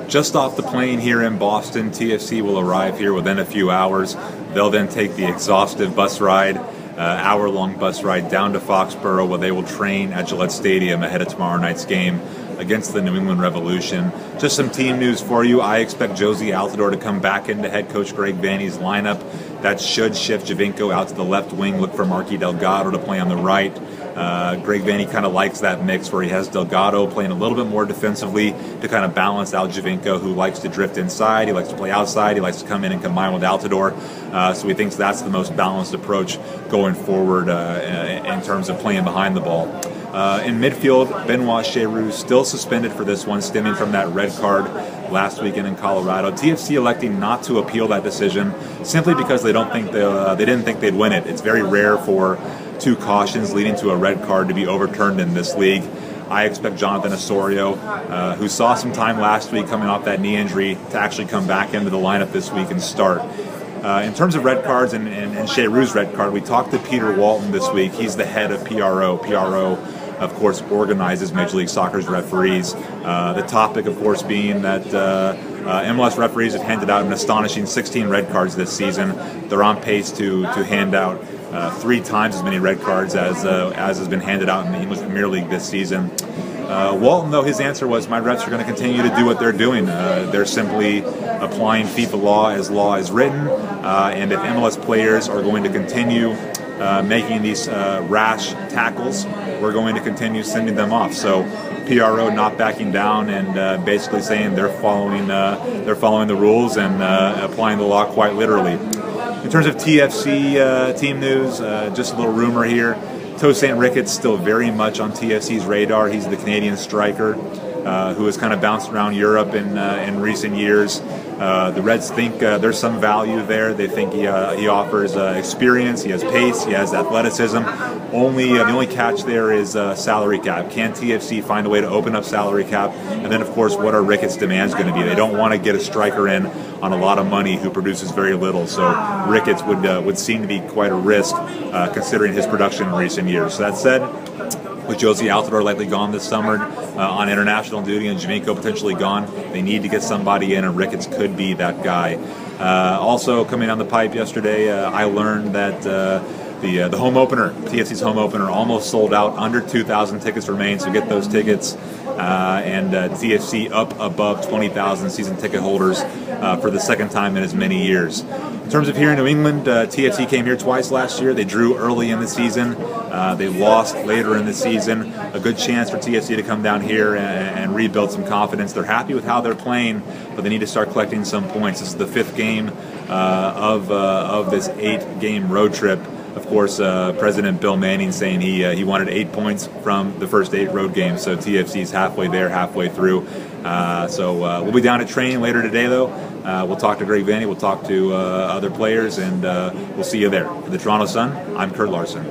Just off the plane here in Boston, TFC will arrive here within a few hours. They'll then take the exhaustive bus ride, hour-long bus ride down to Foxborough, where they will train at Gillette Stadium ahead of tomorrow night's game against the New England Revolution. Just some team news for you. I expect Jozy Altidore to come back into head coach Greg Vanney's lineup. That should shift Giovinco out to the left wing, look for Marky Delgado to play on the right. Greg Vanney kind of likes that mix where he has Delgado playing a little bit more defensively to kind of balance out Giovinco, who likes to drift inside, he likes to play outside, he likes to come in and combine with Altidore. So he thinks that's the most balanced approach going forward in terms of playing behind the ball. In midfield, Benoit Cheyrou still suspended for this one, stemming from that red card last weekend in Colorado. TFC electing not to appeal that decision simply because they didn't think they'd win it. It's very rare for two cautions leading to a red card to be overturned in this league. I expect Jonathan Osorio, who saw some time last week coming off that knee injury, to actually come back into the lineup this week and start. In terms of red cards and Cheyrou's red card, we talked to Peter Walton this week. He's the head of PRO. PRO, of course, organizes Major League Soccer's referees. The topic, of course, being that MLS referees have handed out an astonishing 16 red cards this season. They're on pace to hand out 3 times as many red cards as has been handed out in the English Premier League this season. Walton, though, his answer was, my refs are going to continue to do what they're doing. They're simply applying FIFA law as written, and if MLS players are going to continue making these rash tackles, we're going to continue sending them off. So PRO not backing down and basically saying they're following the rules and applying the law quite literally. In terms of TFC team news, just a little rumor here. Tosaint Ricketts still very much on TFC's radar. He's the Canadian striker who has kind of bounced around Europe in recent years. The Reds think there's some value there. They think he offers experience, he has pace, he has athleticism. The only catch there is salary cap. Can TFC find a way to open up salary cap? And then, of course, what are Ricketts' demands going to be? They don't want to get a striker in on a lot of money who produces very little. So Ricketts would seem to be quite a risk considering his production in recent years. So that said, with Jozy Altidore likely gone this summer on international duty and Giovinco potentially gone, they need to get somebody in, and Ricketts could be that guy. Also coming down the pipe yesterday, I learned that the home opener, TFC's home opener, almost sold out. Under 2,000 tickets remain, so get those tickets. And TFC up above 20,000 season ticket holders for the second time in as many years. In terms of here in New England, TFC came here twice last year. They drew early in the season. They lost later in the season. A good chance for TFC to come down here and rebuild some confidence. They're happy with how they're playing, but they need to start collecting some points. This is the 5th game of this 8-game road trip. Of course, President Bill Manning saying he wanted 8 points from the first 8 road games, so TFC's halfway there, halfway through. So we'll be down at training later today, though. We'll talk to Greg Vanney, we'll talk to other players, and we'll see you there. For the Toronto Sun, I'm Kurt Larson.